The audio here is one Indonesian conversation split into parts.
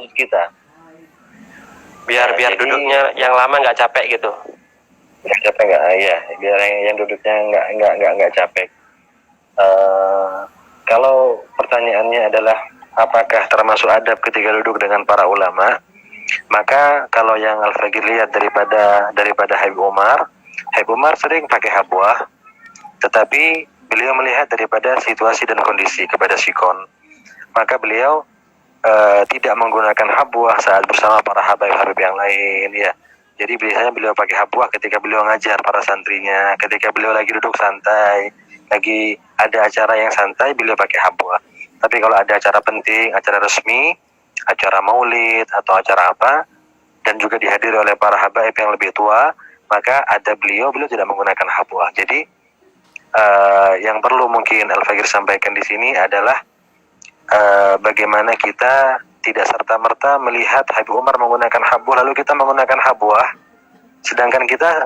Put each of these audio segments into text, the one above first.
maksud kita. Biar jadi, duduknya yang lama nggak capek gitu. Nggak capek nggak? Ya, biar yang duduknya nggak capek. Kalau pertanyaannya adalah apakah termasuk adab ketika duduk dengan para ulama, maka kalau yang Al-Faqih lihat daripada Habib Umar sering pakai habwah, tetapi beliau melihat daripada situasi dan kondisi kepada sikon, maka beliau tidak menggunakan habwah saat bersama para habib yang lain, ya. Jadi biasanya beliau pakai habwah ketika beliau ngajar para santrinya, ketika beliau lagi duduk santai, lagi ada acara yang santai, beliau pakai habwah. Tapi kalau ada acara penting, acara resmi, acara maulid atau acara apa, dan juga dihadiri oleh para habaib yang lebih tua, maka ada beliau tidak menggunakan habwah. Jadi yang perlu mungkin Al-Faqih sampaikan di sini adalah bagaimana kita tidak serta-merta melihat Habib Umar menggunakan habwah lalu kita menggunakan habwah, sedangkan kita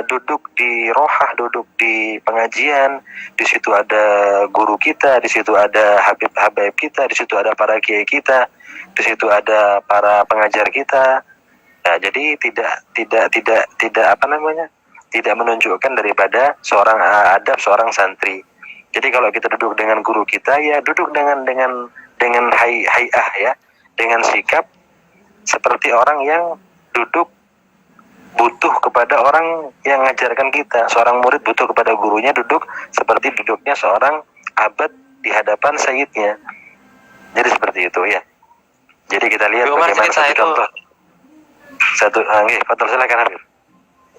duduk di rohah, duduk di pengajian, di situ ada guru kita, di situ ada habib kita, di situ ada para kiai kita, di situ ada para pengajar kita. Nah, jadi tidak menunjukkan daripada seorang adab seorang santri. Jadi kalau kita duduk dengan guru kita, ya duduk dengan hay'ah, ya, dengan sikap seperti orang yang duduk butuh kepada orang yang mengajarkan kita. Seorang murid butuh kepada gurunya, duduk seperti duduknya seorang abad di hadapan sayyidnya. Jadi seperti itu, ya. Jadi kita lihat bagaimana satu contoh. Betul, silakan Habib.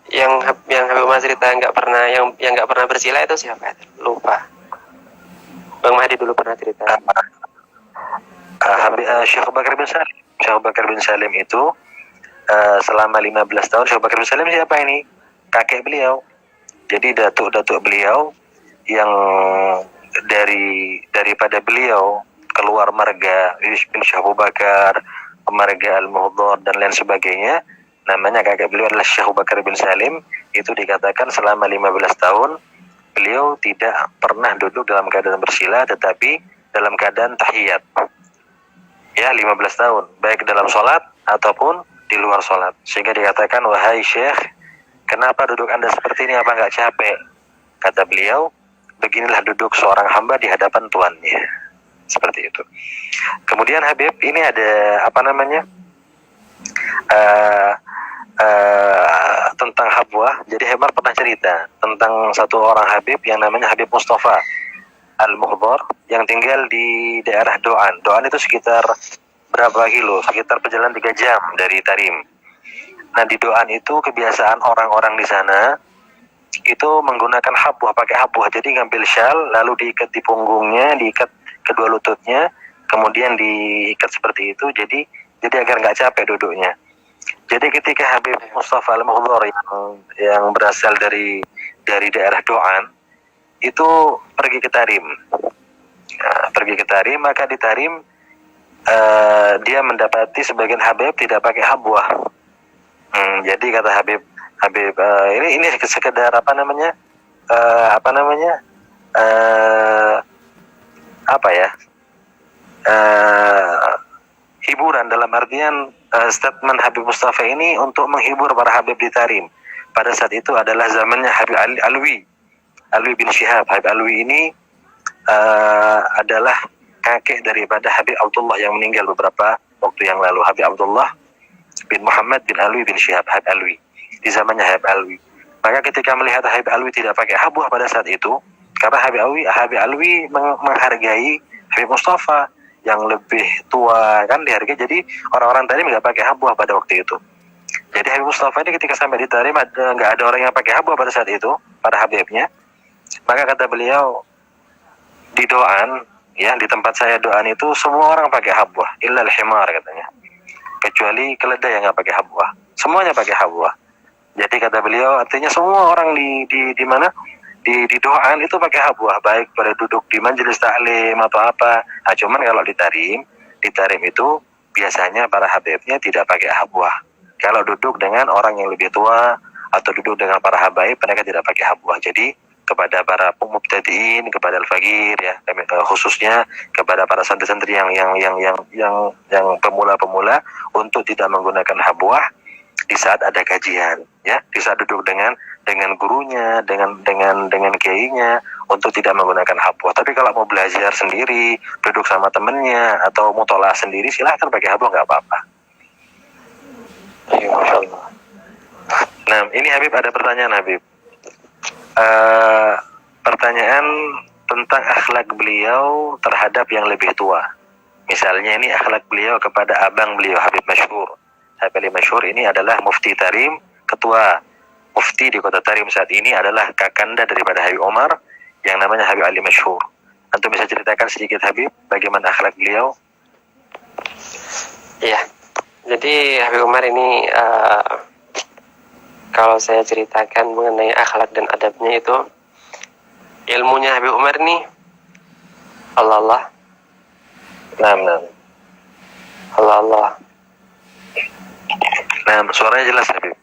Yang Habib Umar cerita yang nggak pernah bersila itu siapa? Lupa. Bang Mahdi dulu pernah cerita. Syekh Bakar bin Salim. Syekh Bakar bin Salim itu selama 15 tahun. Syekh Bakar bin Salim siapa ini? Kakek beliau. Jadi datuk beliau yang daripada beliau keluar marga bin Syekh Abu Bakar, marga Al-Muhdhar dan lain sebagainya. Namanya kakek beliau adalah Syekh Bakar bin Salim. Itu dikatakan selama 15 tahun beliau tidak pernah duduk dalam keadaan bersila, tetapi dalam keadaan tahiyat. Ya, 15 tahun, baik dalam sholat ataupun di luar sholat. Sehingga dikatakan, wahai Syekh, kenapa duduk Anda seperti ini, apa nggak capek? Kata beliau, beginilah duduk seorang hamba di hadapan tuannya. Seperti itu. Kemudian Habib, ini ada tentang habwah. Jadi Hebbar pernah cerita tentang satu orang Habib yang namanya Habib Mustafa Al-Muhdhar yang tinggal di daerah Doan. Doan itu sekitar berapa kilo? Sekitar perjalanan 3 jam dari Tarim. Nah, di Doan itu kebiasaan orang-orang di sana itu menggunakan habwah, pakai habwah. Jadi ngambil syal lalu diikat di punggungnya, diikat kedua lututnya, kemudian diikat seperti itu. Jadi agar nggak capek duduknya. Jadi ketika Habib Mustafa Al-Muhdhar yang berasal dari daerah Doan itu pergi ke Tarim. Nah, pergi ke Tarim, maka di Tarim dia mendapati sebagian Habib tidak pakai habwah. Jadi kata Habib ini sekedar hiburan, dalam artian statement Habib Mustafa ini untuk menghibur para Habib di Tarim. Pada saat itu adalah zamannya Habib Alwi bin Syihab. Habib Alwi ini adalah kakek daripada Habib Abdullah yang meninggal beberapa waktu yang lalu. Habib Abdullah bin Muhammad bin Alwi bin Syihab, Habib Alwi, di zamannya Habib Alwi. Maka ketika melihat Habib Alwi tidak pakai habwah pada saat itu, karena Habib Alwi menghargai Habib Mustafa yang lebih tua, kan dihargai. Jadi orang-orang Tarim nggak pakai habwah pada waktu itu. Jadi Habib Mustafa ini ketika sampai di Tarim nggak ada orang yang pakai habwah pada saat itu, para habibnya. Maka kata beliau, di Doan, ya, di tempat saya Doan itu semua orang pakai habwah, illal himar katanya, kecuali keledai yang nggak pakai habwah. Semuanya pakai habwah. Jadi kata beliau, artinya semua orang di mana? Di Doan itu pakai habwah, baik pada duduk di majelis taklim atau apa. Nah, cuman kalau di Tarim itu biasanya para habibnya tidak pakai habwah. Kalau duduk dengan orang yang lebih tua atau duduk dengan para habaib, mereka tidak pakai habwah. Jadi kepada para mubtadiin, kepada al-faqir ya, khususnya kepada para santri-santri yang pemula-pemula untuk tidak menggunakan habwah di saat ada kajian ya, di saat duduk dengan gurunya, dengan kiainya, untuk tidak menggunakan habwah. Tapi kalau mau belajar sendiri, duduk sama temennya atau mutolaah sendiri, silahkan pakai habwah, nggak apa-apa. Masya Allah. Nah, ini Habib ada pertanyaan Habib. Pertanyaan tentang akhlak beliau terhadap yang lebih tua. Misalnya ini akhlak beliau kepada abang beliau Habib Masyhur. Habib Ali Masyhur ini adalah mufti Tarim, ketua mufti di kota Tarim saat ini adalah kakanda daripada Habib Umar yang namanya Habib Ali Masyhur. Antum bisa ceritakan sedikit Habib bagaimana akhlak beliau? Iya. Jadi Habib Umar ini kalau saya ceritakan mengenai akhlak dan adabnya itu, ilmunya Habib Umar ini Allah. Allah. Nah, suaranya jelas Habib.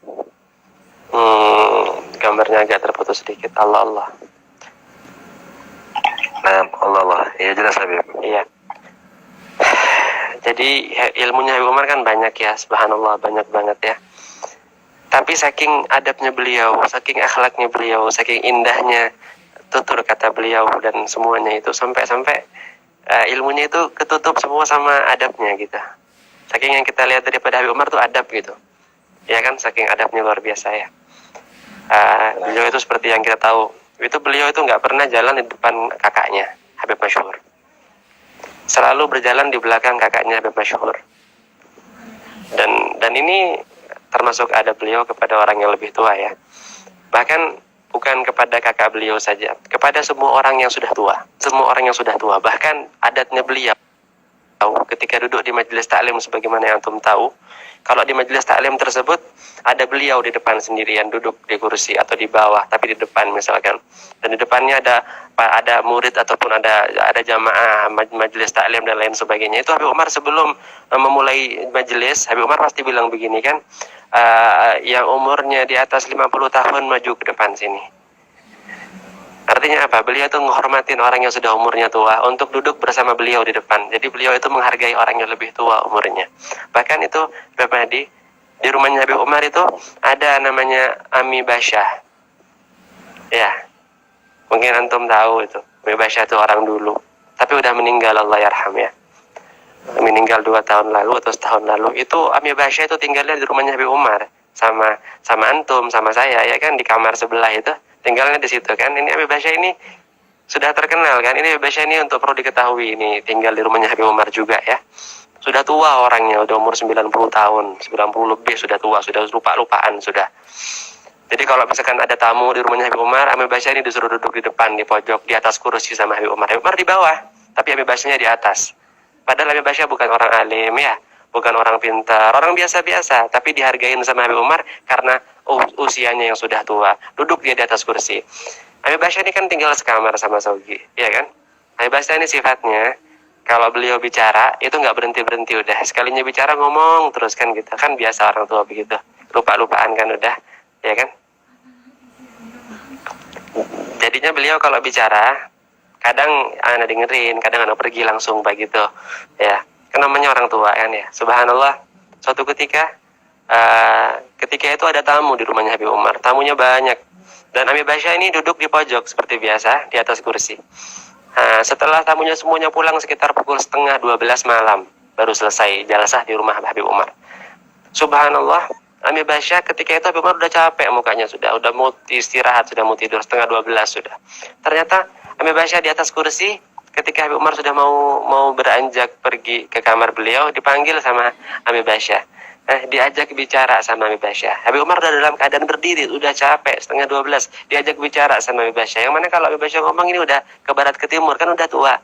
Gambarnya agak terputus sedikit. Allah. Nah, Allah. Iya jelas Habib. Iya. Jadi ilmunya Habib Umar kan banyak ya, subhanallah, banyak banget ya. Tapi saking adabnya beliau, saking akhlaknya beliau, saking indahnya tutur kata beliau dan semuanya itu, sampai ilmunya itu ketutup semua sama adabnya gitu. Saking yang kita lihat daripada Habib Umar tuh adab gitu. Ya kan, saking adabnya luar biasa ya. Beliau itu seperti yang kita tahu, itu beliau itu nggak pernah jalan di depan kakaknya Habib Masyhur. Selalu berjalan di belakang kakaknya Habib Masyhur. Dan ini termasuk adab beliau kepada orang yang lebih tua ya. Bahkan bukan kepada kakak beliau saja, kepada semua orang yang sudah tua. Semua orang yang sudah tua. Bahkan adatnya beliau ketika duduk di majelis taklim, sebagaimana yang antum tahu, kalau di majelis taklim tersebut ada beliau di depan sendirian, duduk di kursi atau di bawah, tapi di depan misalkan, dan di depannya ada murid ataupun ada jamaah majelis taklim dan lain sebagainya. Itu Habib Umar sebelum memulai majelis, Habib Umar pasti bilang begini kan, yang umurnya di atas 50 tahun maju ke depan sini. Artinya apa? Beliau itu menghormatin orang yang sudah umurnya tua untuk duduk bersama beliau di depan. Jadi beliau itu menghargai orang yang lebih tua umurnya. Bahkan itu pribadi di rumahnya Habib Umar itu ada namanya Ami Basyah. Ya, mungkin antum tahu itu. Ami Basyah itu orang dulu, tapi udah meninggal, Allah yarham ya. Meninggal 2 tahun lalu atau setahun lalu. Itu Ami Basyah itu tinggalnya di rumahnya Habib Umar sama antum, sama saya ya kan, di kamar sebelah itu. Tinggalnya di situ kan. Ini Habib Basyah ini sudah terkenal kan. Ini Habib Basyah ini untuk perlu diketahui, ini tinggal di rumahnya Habib Umar juga ya. Sudah tua orangnya, udah umur 90 tahun, 90 lebih, sudah tua, sudah lupa-lupaan sudah. Jadi kalau misalkan ada tamu di rumahnya Habib Umar, Habib Basyah ini disuruh duduk di depan, di pojok, di atas kursi sama Habib Umar. Habib Umar di bawah, tapi Habib Basyahnya di atas. Padahal Habib Basyah bukan orang alim ya, bukan orang pintar, orang biasa-biasa, tapi dihargain sama Habib Umar karena usianya yang sudah tua. Duduk dia di atas kursi. Habib Basyah ini kan tinggal sekamar sama Saugi, ya kan? Habib Basyah ini sifatnya, kalau beliau bicara, itu nggak berhenti-berhenti udah. Sekalinya bicara ngomong terus kan gitu. Kan biasa orang tua begitu. Lupa-lupaan kan udah, ya kan? Jadinya beliau kalau bicara, kadang anak dengerin, kadang anak pergi langsung begitu, ya. Kan namanya orang tua kan ya. Subhanallah, suatu ketika itu ada tamu di rumahnya Habib Umar. Tamunya banyak. Dan Habib Basyah ini duduk di pojok seperti biasa, di atas kursi. Setelah tamunya semuanya pulang sekitar pukul 11:30 malam, baru selesai jalasah di rumah Habib Umar. Subhanallah, Habib Basyah ketika itu Habib Umar udah capek mukanya, sudah mau istirahat, sudah mau tidur, 11:30 sudah. Ternyata Habib Basyah di atas kursi. Ketika Habib Umar sudah mau beranjak pergi ke kamar beliau, dipanggil sama Habib Basyah. Diajak bicara sama Habib Basyah. Habib Umar udah dalam keadaan berdiri, udah capek, 11:30. Diajak bicara sama Habib Basyah. Yang mana kalau Habib Basyah ngomong ini udah ke barat ke timur, kan udah tua.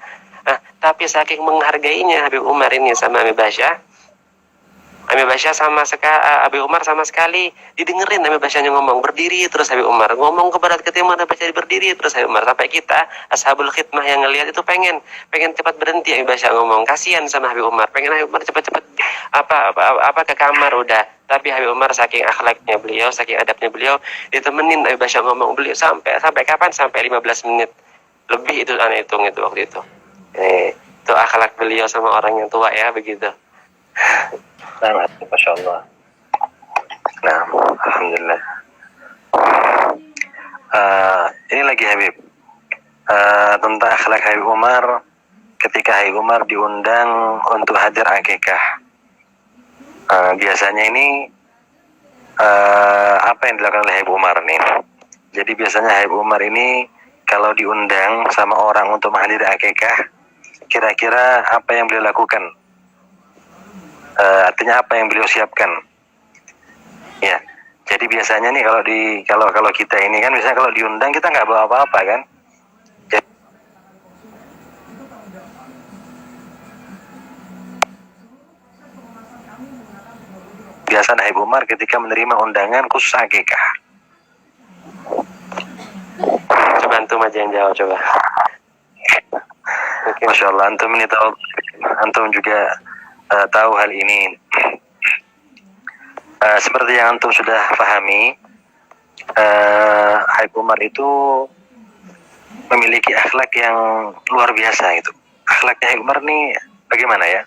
Tapi saking menghargainya Habib Umar ini sama Habib Basyah, Habib Basyah Habib Umar sama sekali didengerin Habib Basyahnya ngomong, berdiri terus Habib Umar ngomong ke barat ke timur, Habib Basyah berdiri terus Habib Umar, sampai kita ashabul khidmah yang ngelihat itu pengen cepat berhenti Habib Basyah ngomong, kasihan sama Habib Umar, pengen Habib Umar cepat-cepat ke kamar udah, Tapi Habib Umar saking akhlaknya beliau, saking adabnya beliau, ditemenin Habib Bashar ngomong beliau sampai kapan? Sampai 15 menit lebih itu aneh hitung itu waktu itu. Itu akhlak beliau sama orang yang tua ya begitu. Nah, Masya Allah. Nah, Alhamdulillah. Ini lagi Habib. Tentang akhlak Habib Umar ketika Habib Umar diundang untuk hadir akikah. Biasanya ini apa yang dilakukan oleh Habib Umar nih? Jadi biasanya Habib Umar ini kalau diundang sama orang untuk menghadiri akikah, kira-kira apa yang beliau lakukan? Artinya apa yang beliau siapkan? Ya, jadi biasanya nih kalau kita ini kan misalnya kalau diundang kita nggak bawa apa-apa kan? Biasa Habib Umar ketika menerima undangan khusus akikah. Coba antum aja yang jawab coba. Okay. Masya Allah, antum ini tahu, antum juga tahu hal ini. Seperti yang antum sudah pahami, Habib Umar itu memiliki akhlak yang luar biasa itu. Akhlaknya Habib Umar ini bagaimana ya?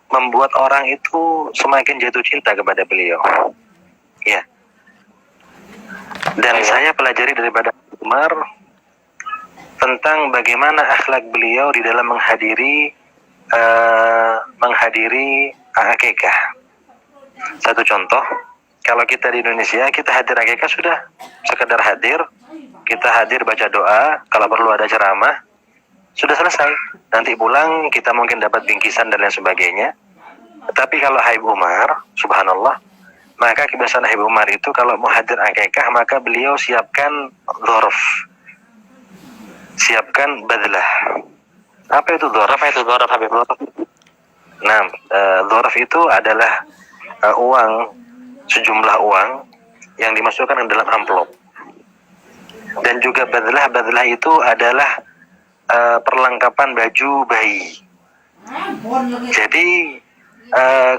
Membuat orang itu semakin jatuh cinta kepada beliau. Ya. Dan saya pelajari daripada Umar tentang bagaimana akhlak beliau di dalam menghadiri akikah. Satu contoh, kalau kita di Indonesia, kita hadir akikah sudah sekedar hadir, kita hadir baca doa, kalau perlu ada ceramah, sudah selesai. Nanti pulang kita mungkin dapat bingkisan dan lain sebagainya. Tapi kalau Habib Umar, subhanallah, maka kebiasaan Habib Umar itu kalau mau hadir akikah, maka beliau siapkan dzarf, siapkan badlah. Apa itu dzarf? Apa itu dzarf Habib? Nah, dzarf itu adalah uang, sejumlah uang yang dimasukkan ke dalam amplop. Dan juga badlah itu adalah perlengkapan baju bayi. Jadi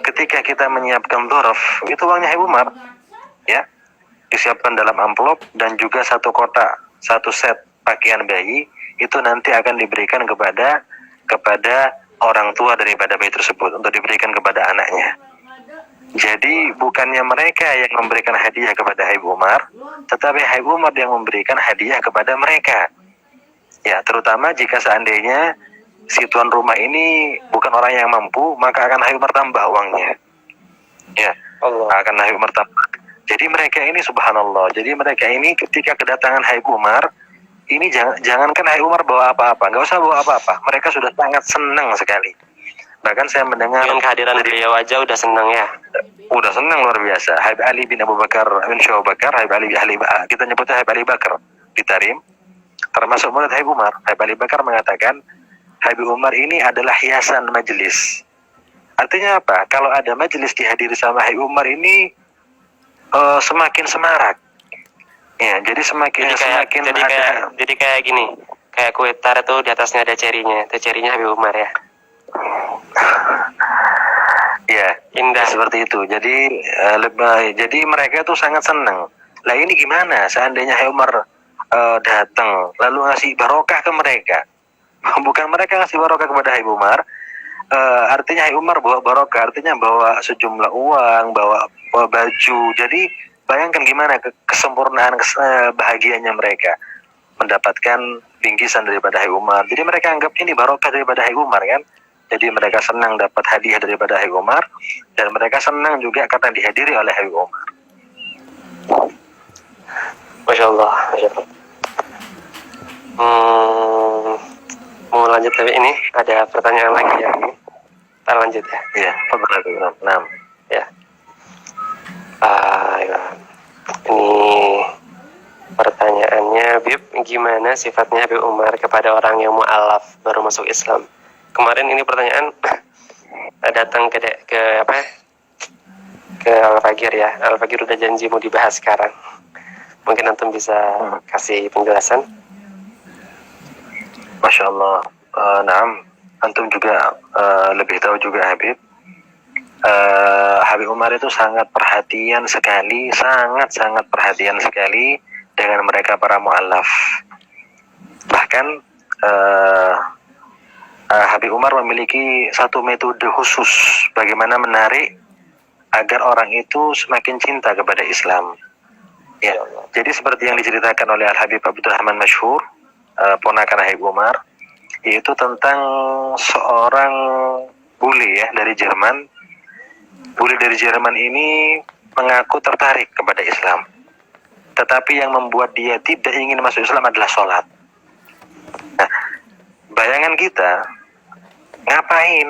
ketika kita menyiapkan dzarf, itu uangnya Habib Umar, ya, disiapkan dalam amplop dan juga satu kotak, satu set pakaian bayi itu nanti akan diberikan kepada orang tua daripada bayi tersebut untuk diberikan kepada anaknya. Jadi bukannya mereka yang memberikan hadiah kepada Habib Umar, tetapi Habib Umar yang memberikan hadiah kepada mereka. Ya, terutama jika seandainya si tuan rumah ini bukan orang yang mampu, maka akan Habib Umar tambah uangnya. Ya, Allah. Akan Habib Umar tambah. Jadi mereka ini subhanallah. Jadi mereka ini ketika kedatangan Habib Umar, ini jangankan Habib Umar bawa apa-apa, nggak usah bawa apa-apa. Mereka sudah sangat senang sekali. Bahkan saya mendengar dengan kehadiran beliau aja udah senang ya. Udah senang luar biasa. Habib Ali bin Abu Bakar bin Syu'ab Bakar, Habib Ali kita nyebutnya Habib Ali Bakar di Tarim, termasuk murid Habib Umar. Habib Ali Bakar mengatakan Habib Umar ini adalah hiasan majelis. Artinya apa? Kalau ada majelis dihadiri sama Habib Umar ini semakin semarak. Ya, jadi semakin jadi kayak gini. Kayak kue tar tuh di atasnya ada cerinya. Itu cerinya Habib Umar ya. Ya, indah seperti itu. Jadi mereka tuh sangat senang. Lah ini gimana? Seandainya Habib Umar datang lalu ngasih barokah ke mereka. Bukan mereka ngasih barokah kepada Habib Umar, artinya Habib Umar bawa barokah, artinya bawa sejumlah uang, bawa baju. Jadi bayangkan gimana kesempurnaan bahagianya mereka mendapatkan bingkisan daripada Habib Umar. Jadi mereka anggap ini barokah daripada Habib Umar kan. Jadi mereka senang dapat hadiah daripada Habib Umar, dan mereka senang juga karena dihadiri oleh Habib Umar. Masya Allah, Masya Allah. Mau lanjut tapi ini ada pertanyaan lagi ya. Kita lanjut ya. Iya, nah. Ya. Ini pertanyaannya, Bib, gimana sifatnya Habib Umar kepada orang yang mu'alaf baru masuk Islam? Kemarin ini pertanyaan datang ke Al-Fagir ya. Al-Fagir udah janji mau dibahas sekarang. Mungkin antum bisa kasih penjelasan. Masya Allah. Naam, antum juga lebih tahu juga Habib. Habib Umar itu sangat perhatian sekali, sangat perhatian sekali dengan mereka para mu'allaf. Bahkan Habib Umar memiliki satu metode khusus bagaimana menarik agar orang itu semakin cinta kepada Islam. Ya, jadi seperti yang diceritakan oleh Al-Habib Abdurrahman Masyhur, ponakan Habib Umar, yaitu tentang seorang bule ya dari Jerman. Bule dari Jerman ini mengaku tertarik kepada Islam, tetapi yang membuat dia tidak ingin masuk Islam adalah sholat. Nah, bayangan kita, ngapain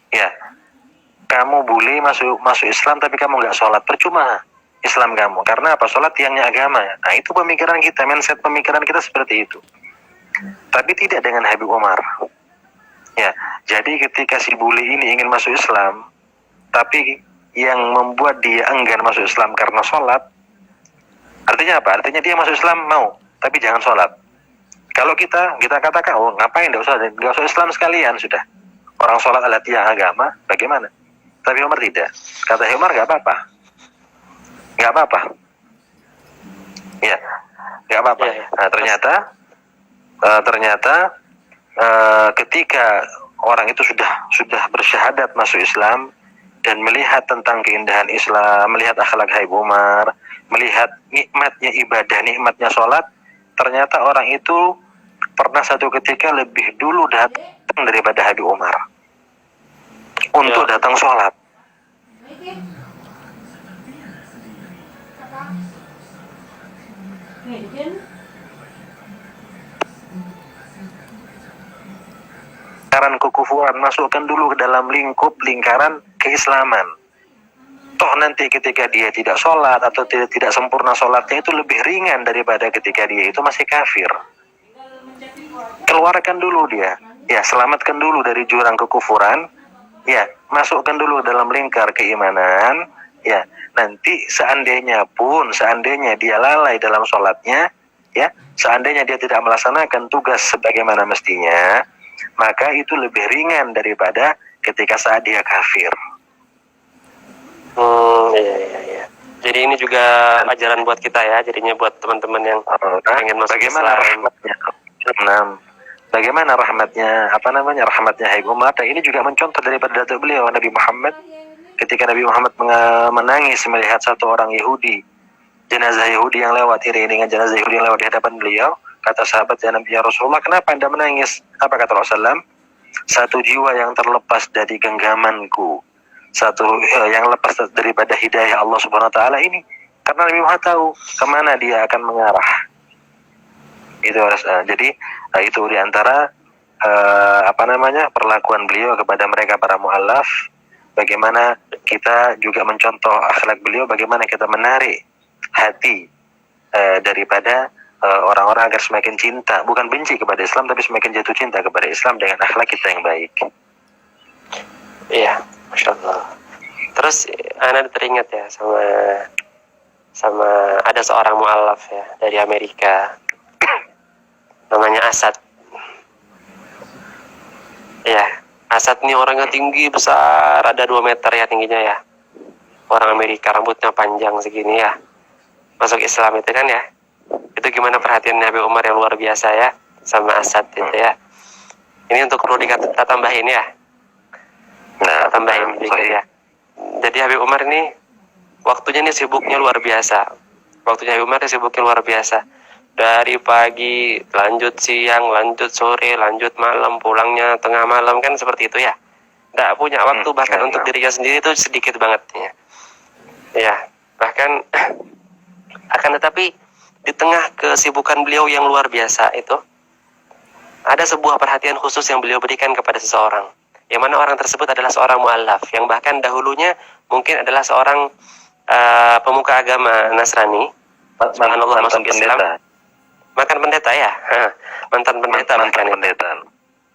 ya kamu bule masuk Islam tapi kamu nggak sholat, percuma Islam kamu. Karena apa? Sholat tiangnya agama. Nah, itu pemikiran kita, mindset pemikiran kita seperti itu. Tapi tidak dengan Habib Umar. Ya, jadi ketika si bule ini ingin masuk Islam, tapi yang membuat dia enggan masuk Islam karena sholat, artinya apa? Artinya dia masuk Islam mau, tapi jangan sholat. Kalau kita katakan, oh ngapain nggak usah Islam sekalian sudah. Orang sholat adalah tiang agama, bagaimana? Tapi Umar tidak. Kata Umar nggak apa-apa. Ya, nggak apa-apa. Nah, ternyata ketika orang itu sudah bersyahadat masuk Islam dan melihat tentang keindahan Islam, melihat akhlak Habib Umar, melihat nikmatnya ibadah, nikmatnya sholat, ternyata orang itu pernah satu ketika lebih dulu datang daripada Habib Umar untuk datang sholat. Lingkaran kekufuran, masukkan dulu ke dalam lingkaran keislaman. Toh nanti ketika dia tidak sholat atau tidak sempurna sholatnya itu lebih ringan daripada ketika dia itu masih kafir. Keluarkan dulu dia, ya selamatkan dulu dari jurang kekufuran, ya masukkan dulu dalam lingkar keimanan, ya nanti seandainya dia lalai dalam sholatnya, ya seandainya dia tidak melaksanakan tugas sebagaimana mestinya, maka itu lebih ringan daripada ketika saat dia kafir. Iya. Jadi ini juga ajaran buat kita ya, jadinya buat teman-teman yang pengen masuk bagaimana Islam. Bagaimana rahmatnya Habib Umar. Dan ini juga mencontoh daripada datuk beliau Nabi Muhammad. Ketika Nabi Muhammad menangis melihat satu orang Yahudi, jenazah Yahudi yang lewat, iringan jenazah Yahudi yang lewat di hadapan beliau, kata sahabat ya Rasulullah, kenapa Anda menangis? Apa kata Rasulullah? Satu jiwa yang terlepas dari genggamanku, satu yang lepas daripada hidayah Allah Subhanahu Wa Taala ini, karena Nabi Muhammad tahu kemana dia akan mengarah. Itu jadi itu diantara perlakuan beliau kepada mereka para mu'allaf. Bagaimana kita juga mencontoh akhlak beliau, bagaimana kita menarik hati daripada orang-orang agar semakin cinta, bukan benci kepada Islam, tapi semakin jatuh cinta kepada Islam dengan akhlak kita yang baik. Iya, Masya Allah. Terus Ana teringat ya sama ada seorang mu'allaf ya dari Amerika, namanya Asad. Ya, Asad ini orangnya tinggi besar, ada 2 meter ya tingginya ya. Orang Amerika, rambutnya panjang segini ya. Masuk Islam itu kan ya. Itu gimana perhatian Habib Umar yang luar biasa ya sama Asad itu ya. Ini untuk perlu kita tambahin ya. Nah, tambahin dikit ya. Jadi Habib Umar ini waktunya ini sibuknya luar biasa. Waktunya Habib Umar ini sibuknya luar biasa. Dari pagi, lanjut siang, lanjut sore, lanjut malam, pulangnya tengah malam, kan seperti itu ya. Nggak punya waktu bahkan untuk dirinya sendiri itu sedikit banget ya. Ya, bahkan akan tetapi di tengah kesibukan beliau yang luar biasa itu, ada sebuah perhatian khusus yang beliau berikan kepada seseorang, yang mana orang tersebut adalah seorang mu'allaf, yang bahkan dahulunya mungkin adalah seorang pemuka agama Nasrani, subhanallah, masuk Islam. Mantan pendeta ya, mantan pendeta.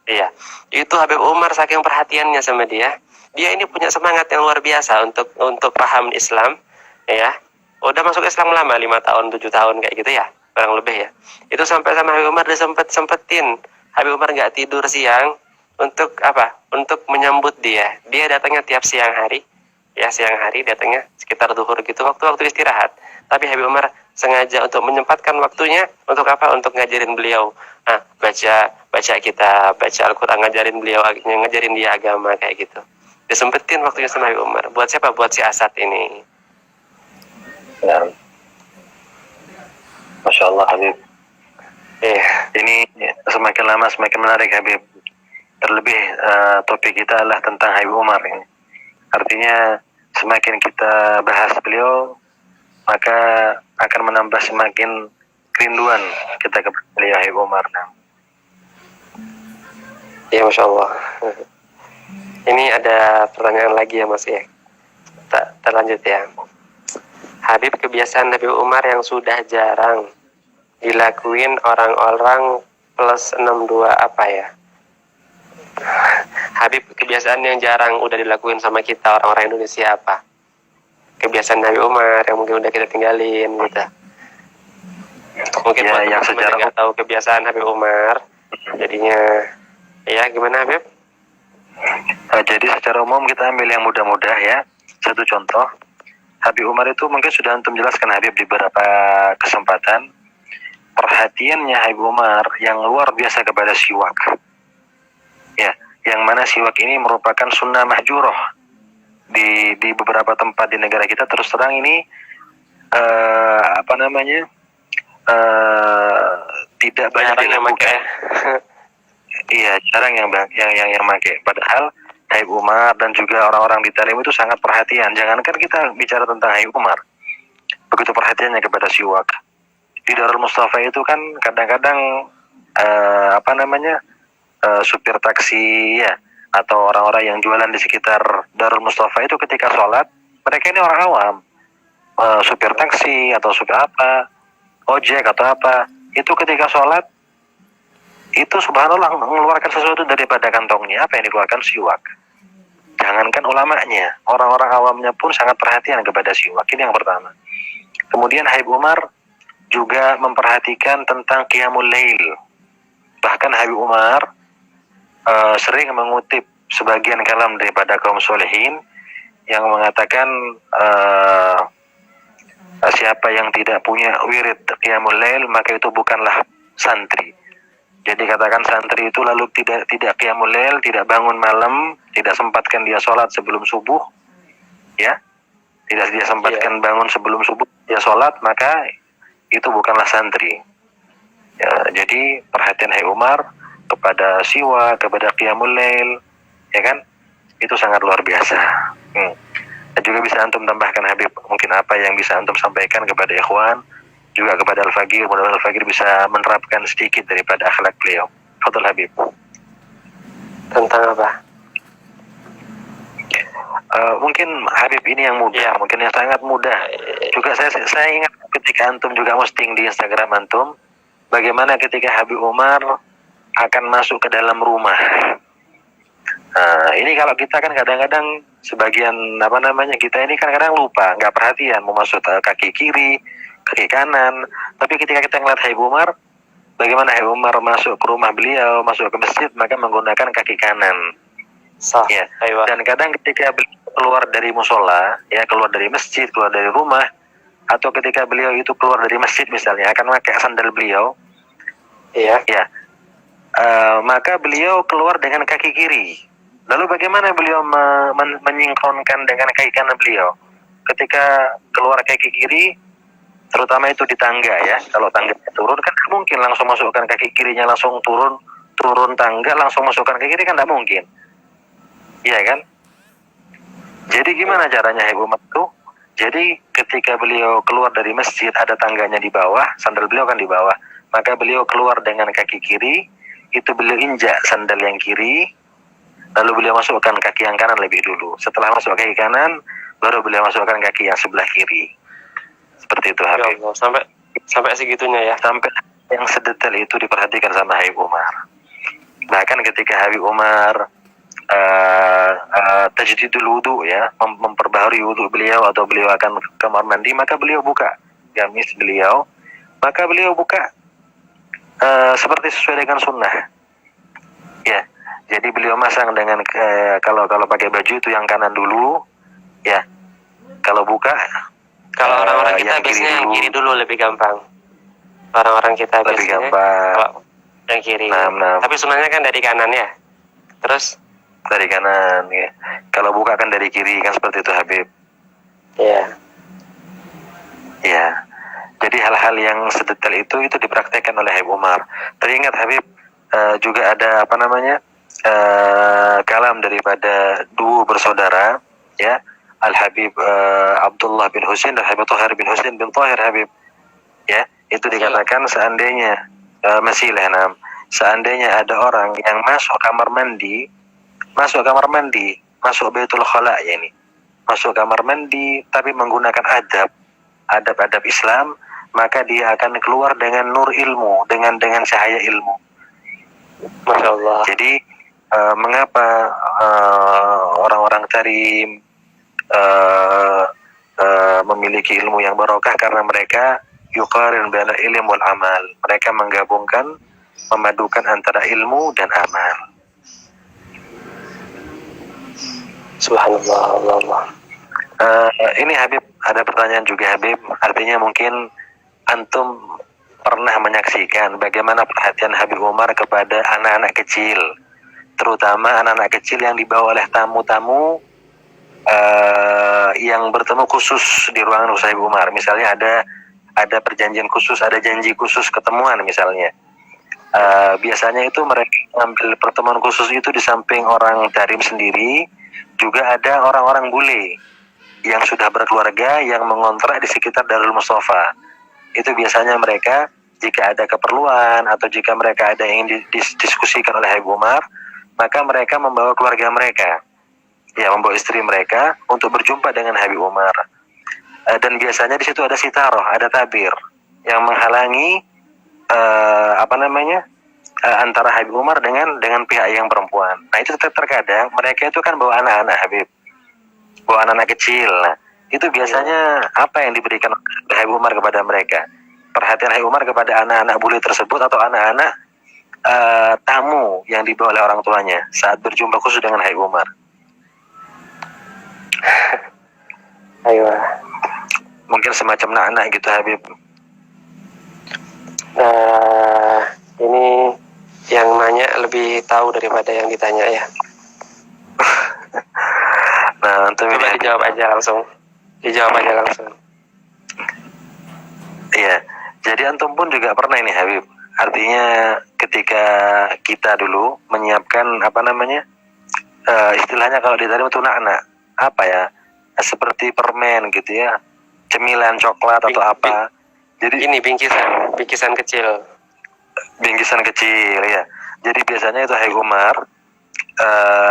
Iya, itu Habib Umar saking perhatiannya sama dia ini punya semangat yang luar biasa untuk paham Islam, ya. Udah masuk Islam lama, 5 tahun, 7 tahun kayak gitu ya, kurang lebih ya. Itu sampai sama Habib Umar sempetin Habib Umar nggak tidur siang untuk apa? Untuk menyambut dia. Dia datangnya tiap siang hari, ya siang hari datangnya sekitar zuhur gitu, waktu-waktu istirahat. Tapi Habib Umar sengaja untuk menyempatkan waktunya untuk apa? Untuk ngajarin beliau. Nah, baca kitab, baca Al-Qur'an, ngajarin dia agama kayak gitu. Disempetin waktunya sama Habib Umar. Buat siapa? Buat si Asad ini. Ya, Masya Allah Habib. Ini semakin lama semakin menarik Habib. Terlebih topik kita adalah tentang Habib Umar ini. Artinya semakin kita bahas beliau, maka akan menambah semakin kerinduan kita kepada beliau Habib Umar. Ya, Masya Allah. Ini ada pertanyaan lagi ya Mas ya. Tak terlanjut ya. Habib, kebiasaan Habib Umar yang sudah jarang dilakuin orang-orang plus 62 apa ya? Habib, kebiasaan yang jarang udah dilakuin sama kita orang-orang Indonesia apa? Kebiasaan Habib Umar yang mungkin udah kita tinggalin gitu. Mungkin Ya, yang teman-teman sejarah nggak tahu kebiasaan Habib Umar, jadinya ya gimana Habib? Jadi secara umum kita ambil yang mudah-mudah ya. Satu contoh, Habib Umar itu mungkin sudah antum jelaskan Habib di beberapa kesempatan. Perhatiannya Habib Umar yang luar biasa kepada siwak. Ya, yang mana siwak ini merupakan sunnah mahjurah di beberapa tempat di negara kita. Terus terang ini tidak banyak dilakukan. Iya, jarang yang pakai. Padahal Habib Umar dan juga orang-orang di Talim itu sangat perhatian. Jangankan kita bicara tentang Habib Umar, begitu perhatiannya kepada siwak. Di Darul Mustafa itu kan kadang-kadang supir taksi ya, atau orang-orang yang jualan di sekitar Darul Mustafa itu ketika sholat, mereka ini orang awam, supir taksi atau supir apa, ojek atau apa, itu ketika sholat itu subhanallah mengeluarkan sesuatu daripada kantongnya. Apa yang dikeluarkan? Siwak. Jangankan ulamanya, orang-orang awamnya pun sangat perhatian kepada siwak. Ini yang pertama. Kemudian Habib Umar juga memperhatikan tentang qiyamul lail. Bahkan Habib Umar sering mengutip sebagian kalam daripada kaum solehin yang mengatakan siapa yang tidak punya wirid qiyamul lail maka itu bukanlah santri. Jadi katakan santri itu lalu tidak qiyamul lail, tidak bangun malam, tidak sempatkan dia sholat sebelum subuh, ya, tidak dia sempatkan bangun sebelum subuh dia sholat, maka itu bukanlah santri. Ya, jadi perhatian Habib Umar kepada siwa, kepada qiyamul lail, ya kan, itu sangat luar biasa. Dan juga bisa antum tambahkan Habib, mungkin apa yang bisa antum sampaikan kepada ikhwan, juga kepada Al-Fagir, mudah-mudahan Al-Fagir bisa menerapkan sedikit daripada akhlak beliau. Fadhil Habib. Tentang apa? Mungkin Habib ini yang mudah, mungkin yang sangat mudah. Juga saya ingat ketika antum juga posting di Instagram antum, bagaimana ketika Habib Umar akan masuk ke dalam rumah. Ini kalau kita kan kadang-kadang sebagian kita ini kan kadang lupa, nggak perhatian mau masuk kaki kiri, kaki kanan. Tapi ketika kita ngeliat Habib Umar, bagaimana Habib Umar masuk ke rumah beliau, masuk ke masjid, maka menggunakan kaki kanan. Ya. Dan kadang ketika beliau keluar dari musola, ya, keluar dari masjid, keluar dari rumah, atau ketika beliau itu keluar dari masjid misalnya akan pakai sandal beliau, ya, maka beliau keluar dengan kaki kiri. Lalu bagaimana beliau menyinkronkan dengan kaki kanan beliau? Ketika keluar kaki kiri, terutama itu di tangga ya, kalau tangga turun kan mungkin langsung masukkan kaki kirinya langsung turun tangga langsung masukkan kaki kiri kan tidak mungkin, iya kan? Jadi gimana caranya Habib Umar itu? Jadi ketika beliau keluar dari masjid ada tangganya di bawah, sandal beliau kan di bawah, maka beliau keluar dengan kaki kiri, itu beliau injak sandal yang kiri, lalu beliau masukkan kaki yang kanan lebih dulu. Setelah masuk kaki kanan, baru beliau masukkan kaki yang sebelah kiri. Seperti itu Habib. Ya Allah, sampai segitunya ya. Sampai yang sedetail itu diperhatikan sama Habib Umar. Bahkan ketika Habib Umar tajdidul wudu ya, memperbaharui wudu beliau atau beliau akan ke kamar mandi, maka beliau buka gamis beliau, maka beliau buka seperti sesuai dengan sunnah. Ya, jadi beliau masang dengan kalau pakai baju itu yang kanan dulu, Ya, kalau buka Kalau orang-orang kita yang biasanya yang dulu kiri dulu lebih gampang. Orang-orang kita lebih biasanya gampang. kalau yang kiri. Nah. Tapi sunahnya kan dari kanan ya. Terus Dari kanan ya. Kalau buka kan dari kiri kan seperti itu Habib. ya. Ya. Jadi hal-hal yang sedetail itu dipraktekkan oleh Habib Umar. Teringat Habib juga ada apa namanya kalam daripada dua bersaudara ya, Al Habib Abdullah bin Husain dan Habib Thahir bin Husain bin Thahir Habib. Ya, itu dikatakan seandainya seandainya ada orang yang masuk kamar mandi, masuk Baitul Khala ya ini. Masuk kamar mandi tapi menggunakan adab Islam, maka dia akan keluar dengan nur ilmu, dengan cahaya ilmu. Masya Allah. Jadi mengapa orang-orang tarim memiliki ilmu yang barokah? Karena mereka yuqarin bainal ilm wal amal. Mereka menggabungkan, memadukan antara ilmu dan amal. Subhanallah, Allah. Ini Habib, ada pertanyaan juga Habib. Artinya mungkin antum pernah menyaksikan bagaimana perhatian Habib Umar kepada anak-anak kecil, terutama anak-anak kecil yang dibawa oleh tamu-tamu yang bertemu khusus di ruangan Habib Umar. Misalnya ada perjanjian khusus, ada janji khusus ketemuan misalnya. Biasanya itu mereka mengambil pertemuan khusus itu di samping orang tarim sendiri, juga ada orang-orang bule yang sudah berkeluarga yang mengontrak di sekitar Darul Mustafa. Itu biasanya mereka jika ada keperluan atau jika mereka ada yang ingin didiskusikan oleh Habib Umar, maka mereka membawa keluarga mereka, ya membawa istri mereka untuk berjumpa dengan Habib Umar. Dan biasanya di situ ada sitaroh, ada tabir yang menghalangi antara Habib Umar dengan pihak yang perempuan. Nah itu terkadang mereka itu kan bawa anak-anak Habib, bawa anak-anak kecil. Nah itu biasanya apa yang diberikan Habib Umar kepada mereka? Perhatian Habib Umar kepada anak-anak bule tersebut atau anak-anak tamu yang dibawa oleh orang tuanya saat berjumpa khusus dengan Habib Umar. Ayo. Mungkin semacam nak-nak gitu Habib. Ini yang nanya lebih tahu daripada yang ditanya ya. Nah, untuk Coba dijawab aja langsung. Iya. Jadi antum pun juga pernah ini Habib. Artinya ketika kita dulu menyiapkan istilahnya kalau di tarim itu nak-nak, apa ya? Seperti permen gitu ya. Cemilan coklat atau apa. Jadi ini bingkisan kecil. Bingkisan kecil ya. Jadi biasanya itu Habib Umar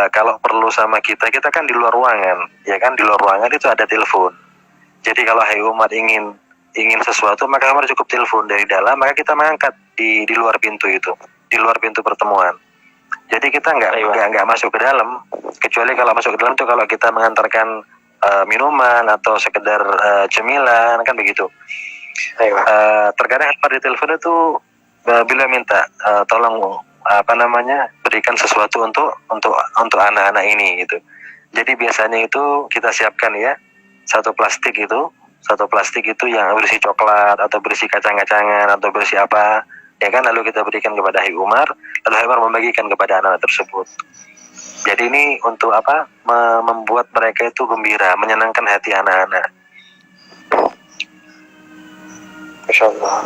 kalau perlu sama kita kan di luar ruangan, ya kan, di luar ruangan itu ada telepon. Jadi kalau Habib Umar ingin sesuatu, maka Umar cukup telepon dari dalam, maka kita mengangkat di luar pintu itu, di luar pintu pertemuan. Jadi kita nggak masuk ke dalam, kecuali kalau masuk ke dalam itu kalau kita mengantarkan minuman atau sekedar cemilan kan begitu. Terkadang Umar di telepon itu bila minta tolong berikan sesuatu untuk anak-anak ini gitu. Jadi biasanya itu kita siapkan ya satu plastik itu yang berisi coklat atau berisi kacang-kacangan atau berisi apa ya kan, lalu kita berikan kepada Habib Umar, lalu Habib Umar membagikan kepada anak-anak tersebut. Jadi ini untuk membuat mereka itu gembira, menyenangkan hati anak-anak. Masya Allah.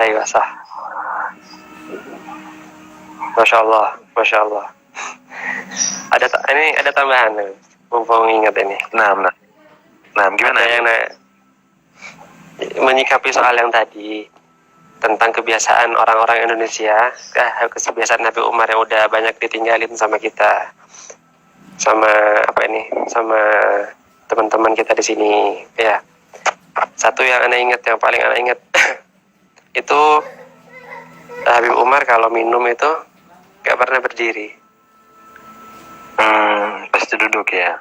Ayo sah. Masya Allah. Ada tambahan, mumpung ingat ini. Nah, gimana? Ada yang menyikapi soal yang tadi tentang kebiasaan orang-orang Indonesia, kebiasaan Nabi Umar yang udah banyak ditinggalin sama kita, sama teman-teman kita di sini. Ya, satu yang yang paling anda ingat itu Habib Umar kalau minum itu gak pernah berdiri. Pasti duduk ya.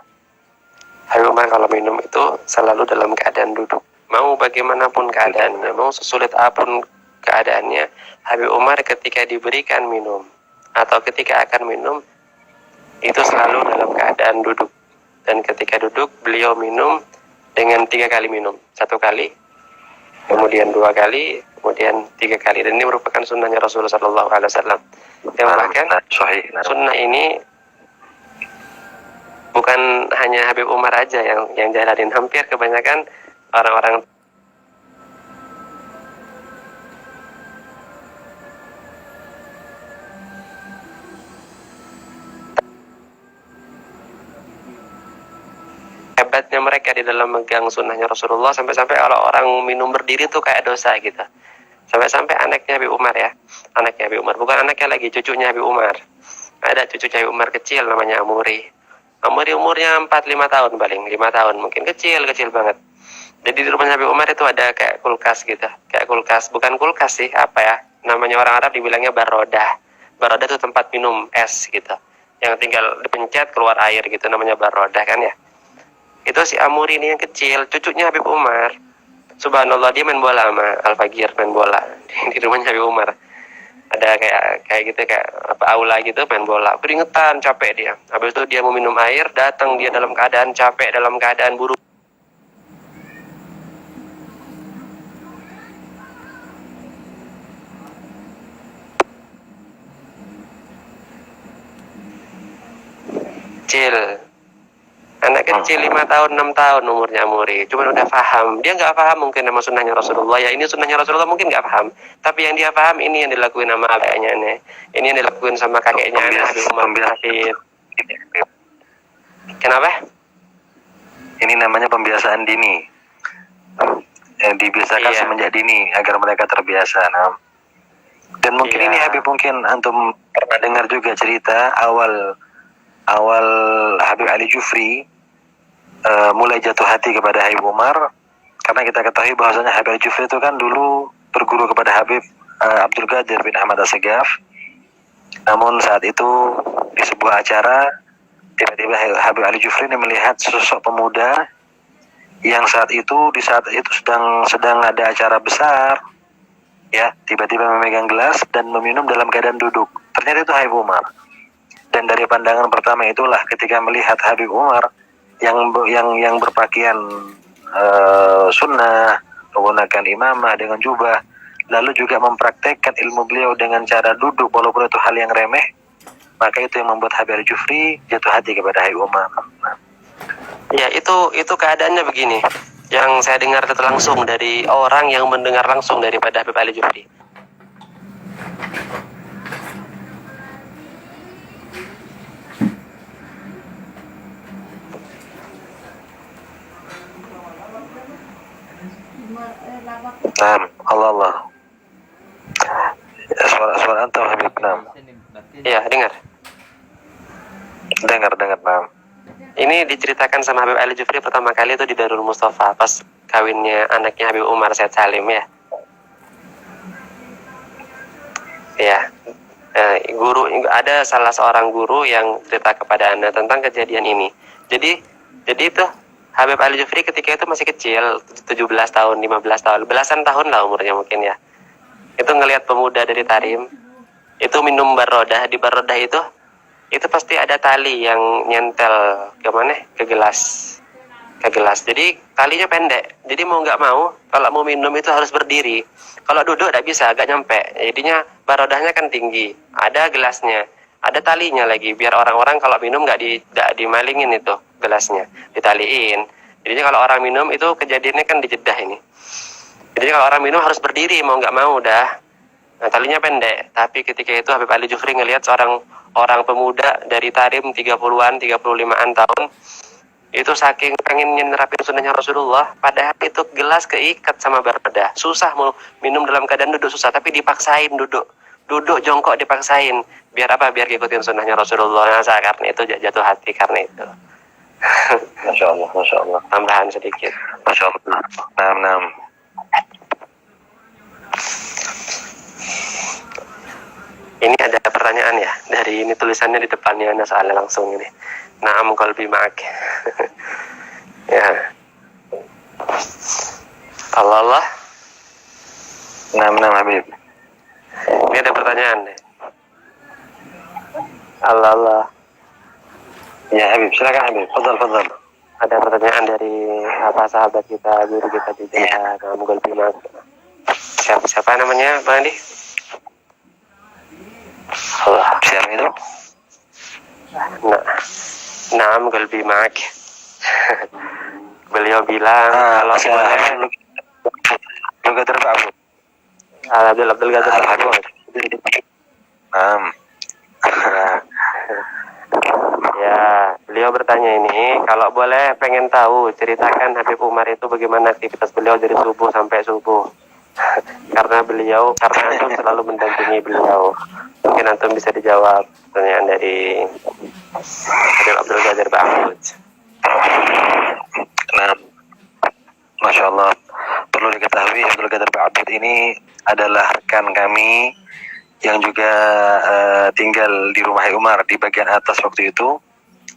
Habib Umar kalau minum itu selalu dalam keadaan duduk. Mau bagaimanapun keadaannya, mau sesulit apapun keadaannya, Habib Umar ketika diberikan minum atau ketika akan minum itu selalu dalam keadaan duduk. dan ketika duduk beliau minum dengan 3 kali minum, 1 kali, kemudian 2 kali, kemudian 3 kali. Dan ini merupakan sunnahnya Rasulullah SAW. Yang bahkan sunnah ini bukan hanya Habib Umar aja yang jalanin, hampir kebanyakan orang-orang hebatnya mereka di dalam megang sunnahnya Rasulullah, sampai-sampai kalau orang minum berdiri tuh kayak dosa gitu. Sampai-sampai anaknya Habib Umar ya, anaknya Habib Umar, bukan anaknya lagi, cucunya Habib Umar. Ada cucunya Habib Umar kecil namanya Amuri. Amuri umurnya 4-5 tahun paling, 5 tahun mungkin, kecil banget. Jadi di rumahnya Habib Umar itu ada kayak kulkas gitu, kayak kulkas, bukan kulkas sih, apa ya, namanya orang Arab dibilangnya barodah. Barodah itu tempat minum es gitu, yang tinggal dipencet keluar air gitu, namanya barodah kan ya. Itu si Amuri ini yang kecil, cucunya Habib Umar. Subhanallah, dia main bola sama Al-Fagir, main bola di rumahnya Habib Umar. Ada kayak gitu, kayak apa, aula gitu, main bola. Keringetan, capek dia. Habis itu dia mau minum air, datang dia dalam keadaan capek, dalam keadaan buru. Kecil. Anak kecil 5 tahun, 6 tahun umurnya Amuri, cuman udah paham. Dia nggak paham mungkin sama sunnahnya Rasulullah, ya ini sunnahnya Rasulullah mungkin nggak paham. Tapi yang dia paham, ini yang dilakuin sama abahnya nih. Ini yang dilakuin sama kakeknya, Habib Umar bin Hafid. Kenapa? Ini namanya pembiasaan dini. Yang dibiasakan semenjak dini agar mereka terbiasa. Nah. Dan mungkin ini Habib, mungkin antum pernah dengar juga cerita awal Habib Ali Jufri mulai jatuh hati kepada Habib Umar, karena kita ketahui bahwasanya Habib Ali Jufri itu kan dulu berguru kepada Habib Abdul Qadir bin Ahmad As-Segaf. Namun saat itu di sebuah acara, tiba-tiba Habib Ali Jufri ini melihat sosok pemuda yang saat itu sedang ada acara besar, ya, tiba-tiba memegang gelas dan meminum dalam keadaan duduk. Ternyata itu Habib Umar. Dan dari pandangan pertama itulah, ketika melihat Habib Umar yang berpakaian sunnah, menggunakan imamah dengan jubah, lalu juga mempraktekkan ilmu beliau dengan cara duduk walaupun itu hal yang remeh, maka itu yang membuat Habib Jufri jatuh hati kepada Habib Umar. Ya, itu keadaannya begini. Yang saya dengar langsung dari orang yang mendengar langsung daripada Habib Ali Jufri. Naam, Allah. Suara antum Habib. Naam. Iya, dengar. Dengar, Naam. Ini diceritakan sama Habib Ali Jufri pertama kali itu di Darul Mustafa pas kawinnya anaknya Habib Umar Said Salim ya. Ya. Guru, ada salah seorang guru yang cerita kepada Anda tentang kejadian ini. Jadi itu Habib Ali Jufri ketika itu masih kecil, 17 tahun, 15 tahun, belasan tahun lah umurnya mungkin ya. Itu ngelihat pemuda dari Tarim, itu minum barodah. Di barodah itu pasti ada tali yang nyentel ke gelas. Jadi talinya pendek. Jadi mau nggak mau, kalau mau minum itu harus berdiri. Kalau duduk tidak bisa, agak nyampe. Jadinya barodahnya kan tinggi, ada gelasnya, ada talinya lagi, biar orang-orang kalau minum nggak dimalingin itu gelasnya, ditaliin. Jadi kalau orang minum itu kejadiannya kan dijedah ini. Jadi kalau orang minum harus berdiri, mau nggak mau dah. Nah, talinya pendek. Tapi ketika itu Habib Ali Jufri ngelihat seorang orang pemuda dari Tarim 30-an, 35-an tahun, itu saking pengen nerapin sunnahnya Rasulullah, padahal itu gelas keikat sama barodah. Susah mau minum dalam keadaan duduk, susah, tapi dipaksain duduk jongkok, dipaksain. Biar apa? Biar ngikutin sunnahnya Rasulullah. Nah, karena itu jatuh hati karena itu. Masya Allah. Tambahan sedikit. Masya Allah. Naam. Ini ada pertanyaan ya, dari ini tulisannya di depannya, ada soalnya langsung ini. Naam qalbi ma'ak. Ya. Allah. Naam Habib. Ini ada pertanyaan deh. Allah. Ya Habib, silakan Habib. Fadal, fadal. Ada pertanyaan dari sahabat kita, guru kita juga, Iya. Naam Bimak. Siapa namanya, Bang Andi? Allah. Siapa itu? Nah, Naam Bimak. Beliau bilang kalau boleh Juga terbabut. Abdul Qadir Mahmud. Ya, beliau bertanya ini, kalau boleh pengen tahu, ceritakan Habib Umar itu bagaimana aktivitas beliau dari subuh sampai subuh. karena antum selalu mendampingi beliau. Mungkin antum bisa dijawab pertanyaan dari Habib Abdul Qadir Mahmud. Nah, Masya Allah, perlu diketahui Abdul Qadir Mahmud ini adalah rekan kami yang juga tinggal di rumah Umar di bagian atas waktu itu,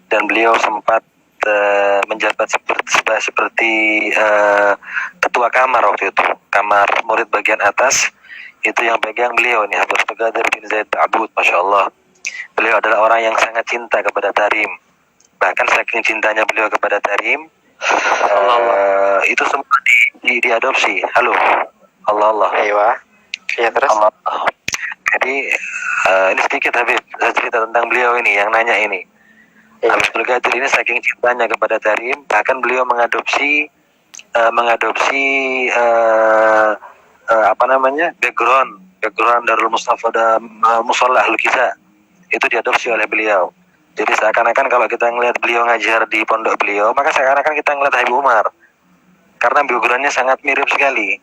dan beliau sempat menjabat seperti ketua kamar waktu itu, kamar murid bagian atas itu yang pegang beliau nih, Abdul Qadir bin Zaid Abud. Masya Allah, beliau adalah orang yang sangat cinta kepada Tarim, bahkan saking cintanya beliau kepada Tarim, itu semua diadopsi. Halo, Allah. Aiyah. Ya terus. Allah. Jadi ini sedikit Habib, saya cerita tentang beliau ini yang nanya ini. Habib Abdul Qadir ini saking cintanya kepada Tarim, bahkan beliau mengadopsi background Darul Mustafa dan Musholla Ahlul Kisah itu diadopsi oleh beliau. Jadi seakan-akan kalau kita ngelihat beliau ngajar di pondok beliau, maka seakan-akan kita ngelihat Habib Umar, karena backgroundnya sangat mirip sekali.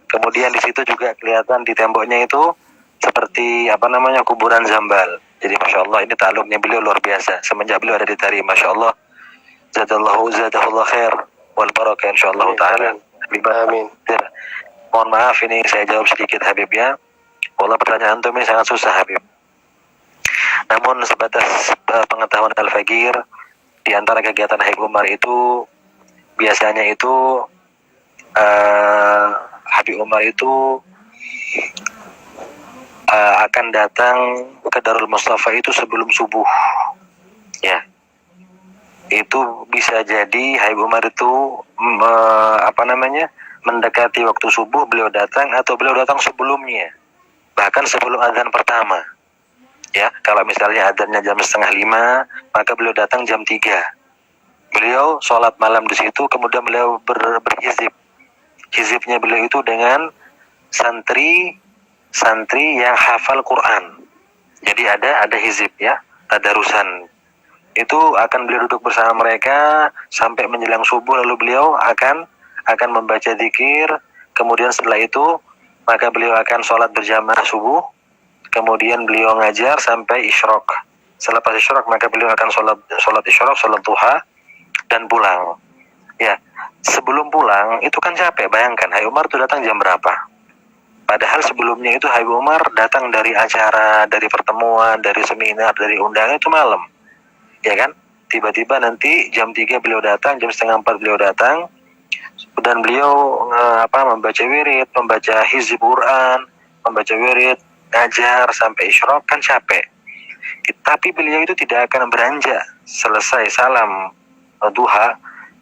Kemudian di situ juga kelihatan di temboknya itu seperti kuburan Zambal. Jadi Masya Allah, ini takluknya beliau luar biasa semenjak beliau ada di Tarim. Masya Allah, zadallahu khair wal barakah insyaallah ta'ala. Amin. Mohon maaf ini saya jawab sedikit Habib ya. Wallah pertanyaan antum ini sangat susah Habib. Namun sebatas pengetahuan Al-Fagir, di antara kegiatan Habib Umar itu biasanya itu Habib Umar itu akan datang ke Darul Mustafa itu sebelum subuh. Ya. Itu bisa jadi Habib Umar itu mendekati waktu subuh beliau datang, atau beliau datang sebelumnya. Bahkan sebelum azan pertama. Ya, kalau misalnya azannya jam 4:30, maka beliau datang jam 3. Beliau sholat malam di situ, kemudian beliau berhizib. Hizibnya beliau itu dengan santri yang hafal Quran. Jadi ada hizib ya, tadarusan. Itu akan beliau duduk bersama mereka sampai menjelang subuh, lalu beliau akan membaca zikir. Kemudian setelah itu maka beliau akan sholat berjamaah subuh. Kemudian beliau ngajar sampai isyraq. Selepas isyraq maka beliau akan sholat isyraq, sholat duha, dan pulang. Ya, sebelum pulang itu kan capek. Bayangkan Habib Umar itu datang jam berapa? Padahal sebelumnya itu Habib Umar datang dari acara, dari pertemuan, dari seminar, dari undangan itu malam. Ya kan? Tiba-tiba nanti jam 3 beliau datang, jam 3:30 beliau datang, dan beliau membaca wirid, membaca hizib Quran, membaca wirid, ngajar sampai isyraq, kan capek. Tapi beliau itu tidak akan beranjak selesai salam duha,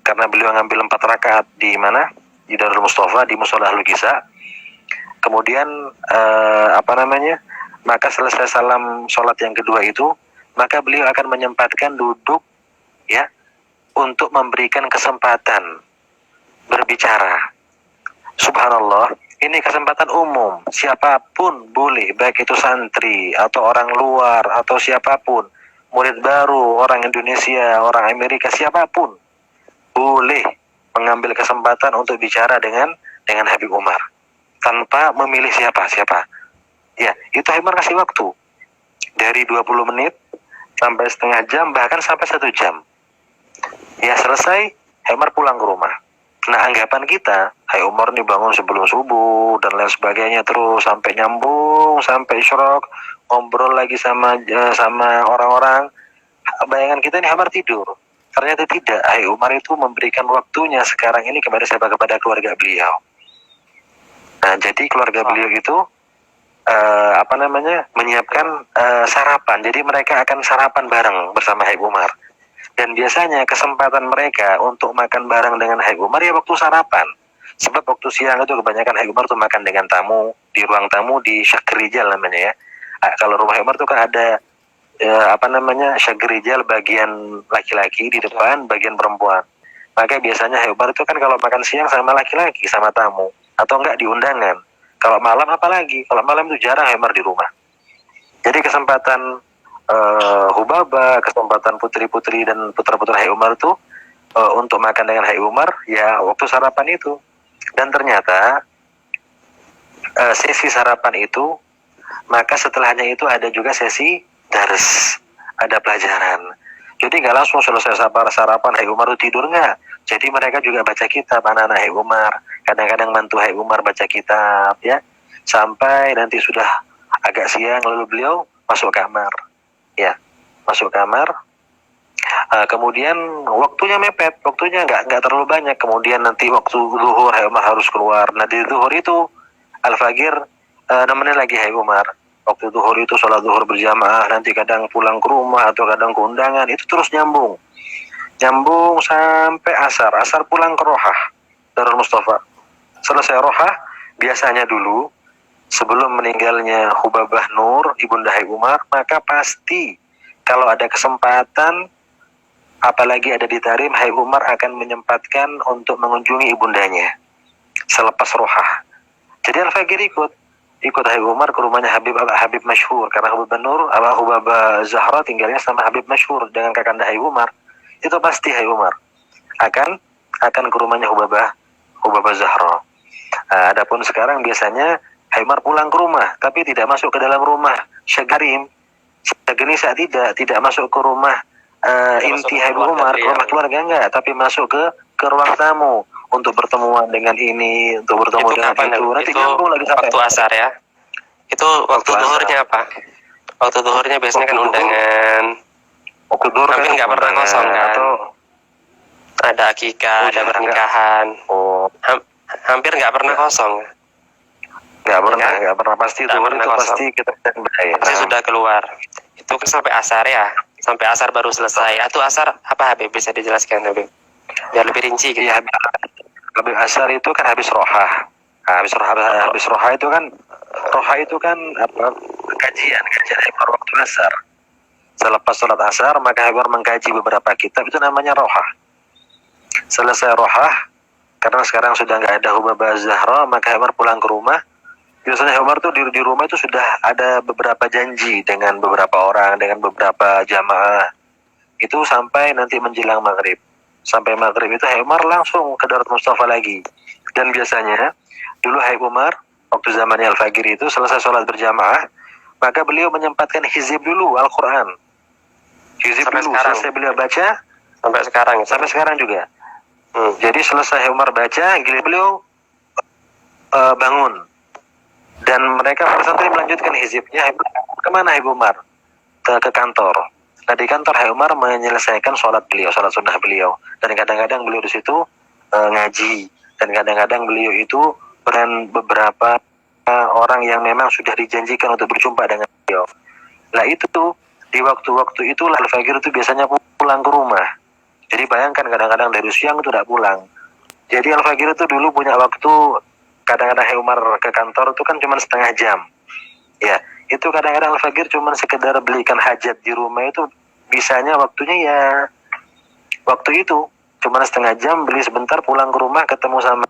karena beliau ngambil 4 rakaat di mana? Di Darul Mustafa, di Musholla Ahlul Kisah. Kemudian maka selesai salam sholat yang kedua itu, maka beliau akan menyempatkan duduk ya, untuk memberikan kesempatan berbicara. Subhanallah, ini kesempatan umum, siapapun boleh, baik itu santri atau orang luar atau siapapun, murid baru, orang Indonesia, orang Amerika, siapapun boleh mengambil kesempatan untuk bicara dengan Habib Umar tanpa memilih siapa. Ya, itu Habib Umar kasih waktu dari 20 menit sampai setengah jam, bahkan sampai 1 jam. Ya selesai, Habib Umar pulang ke rumah. Nah, anggapan kita, Habib Umar nih bangun sebelum subuh dan lain sebagainya, terus sampai nyambung sampai isyraq, ngobrol lagi sama orang-orang. Bayangan kita ini Habib Umar tidur. Ternyata tidak. Habib Umar itu memberikan waktunya sekarang ini kepada keluarga beliau. Nah, jadi keluarga beliau itu menyiapkan sarapan. Jadi mereka akan sarapan bareng bersama Habib Umar. Dan biasanya kesempatan mereka untuk makan bareng dengan Habib Umar ya waktu sarapan. Sebab waktu siang itu kebanyakan Habib Umar tuh makan dengan tamu di ruang tamu di Syakrijal namanya ya. Kalau rumah Habib Umar tuh kan ada Syakrijal bagian laki-laki di depan, bagian perempuan. Maka biasanya Habib Umar itu kan kalau makan siang sama laki-laki sama tamu atau enggak di undangan. Kalau malam apalagi? Kalau malam itu jarang Habib Umar di rumah. Jadi kesempatan Hubaba, kesempatan putri-putri dan putra-putra Habib Umar itu untuk makan dengan Habib Umar ya waktu sarapan itu. Dan ternyata sesi sarapan itu, maka setelahnya itu ada juga sesi dars, ada pelajaran. Jadi nggak langsung selesai sarapan Habib Umar itu tidur, nggak. Jadi mereka juga baca kitab, anak-anak Habib Umar. Kadang-kadang bantu Habib Umar baca kitab ya, sampai nanti sudah agak siang lalu beliau masuk kamar. Ya, masuk kamar. Kemudian waktunya mepet, waktunya nggak terlalu banyak. Kemudian nanti waktu zuhur Habib Umar harus keluar. Nah di zuhur itu Al-Fagir nemenin lagi Habib Umar. Waktu zuhur itu sholat zuhur berjamaah. Nanti kadang pulang ke rumah atau kadang ke undangan. Itu terus nyambung sampai asar. Asar pulang ke Rohah Darul Mustafa. Selesai Rohah, biasanya dulu sebelum meninggalnya Hubabah Nur, ibunda Habib Umar, maka pasti kalau ada kesempatan, apalagi ada di Tarim, Habib Umar akan menyempatkan untuk mengunjungi ibundanya selepas Rohah. Jadi Al-Fagir ikut Habib Umar ke rumahnya Habib Masyhur, karena Hubabah Nur, Hubabah Zahra tinggalnya sama Habib Masyhur dengan kakanda Habib Umar. Itu pasti Habib Umar akan ke rumahnya Hubabah Zahra. Adapun sekarang biasanya Habib Umar pulang ke rumah, tapi tidak masuk ke dalam rumah Syagarim. Syagini saat tidak masuk ke rumah inti Habib Umar, ke rumah keluarga enggak, tapi masuk ke ruang tamu untuk bertemuan dengan ini, untuk bertemu itu dengan kapan, itu. Nanti itu nyambung lagi sampai waktu asar ya. Itu waktu zuhurnya apa? Waktu zuhurnya biasanya kan undangan. Waktu zuhur hampir nggak pernah kosong kan? Atau ada akikah, ada pernikahan. Hampir nggak pernah kosong. Nggak pernah pasti zuhur itu pasti kita pasti sudah keluar. Itu kan sampai asar ya, sampai asar baru selesai. Atau asar apa Habib, bisa dijelaskan Habib? Biar lebih rinci gitu. Ya, habis asar itu kan habis rohah. Habis rohah itu kan apa, kajian waktu asar. Selepas sholat asar maka Habib mengkaji beberapa kitab, itu namanya rohah. Selesai rohah, karena sekarang sudah nggak ada Hubabah Zahra, maka Habib pulang ke rumah. Biasanya Habib tuh di rumah itu sudah ada beberapa janji dengan beberapa orang, dengan beberapa jamaah. Itu sampai nanti menjelang maghrib. Sampai maghrib itu Habib Umar langsung ke Darul Mustafa lagi. Dan biasanya dulu Habib Umar waktu zamannya Al-Fagir itu selesai sholat berjamaah, maka beliau menyempatkan hizib dulu Al-Quran. Hizib sampai dulu sekarang. Selesai beliau baca sampai sekarang juga. Jadi selesai Habib Umar baca, beliau bangun dan mereka para santri melanjutkan hizibnya. Kemana Habib Umar? Ke kantor. Nah di kantor Habib Umar menyelesaikan sholat sunnah beliau, dan kadang-kadang beliau di situ ngaji, dan kadang-kadang beliau itu dengan beberapa orang yang memang sudah dijanjikan untuk berjumpa dengan beliau. Nah itu di waktu-waktu itu Al-Fagir itu biasanya pulang ke rumah. Jadi bayangkan kadang-kadang dari siang itu tidak pulang. Jadi Al-Fagir itu dulu punya waktu, kadang-kadang Habib Umar ke kantor itu kan cuma setengah jam. Ya, itu kadang-kadang Al-Fagir cuma sekedar belikan hajat di rumah, itu bisanya waktunya ya waktu itu cuma setengah jam, beli sebentar, pulang ke rumah, ketemu sama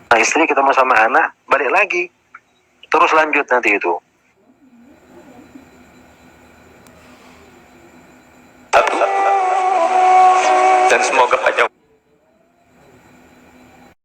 Nah, istri ketemu sama anak, balik lagi. Terus lanjut nanti itu. Dan semoga Pak Jokowi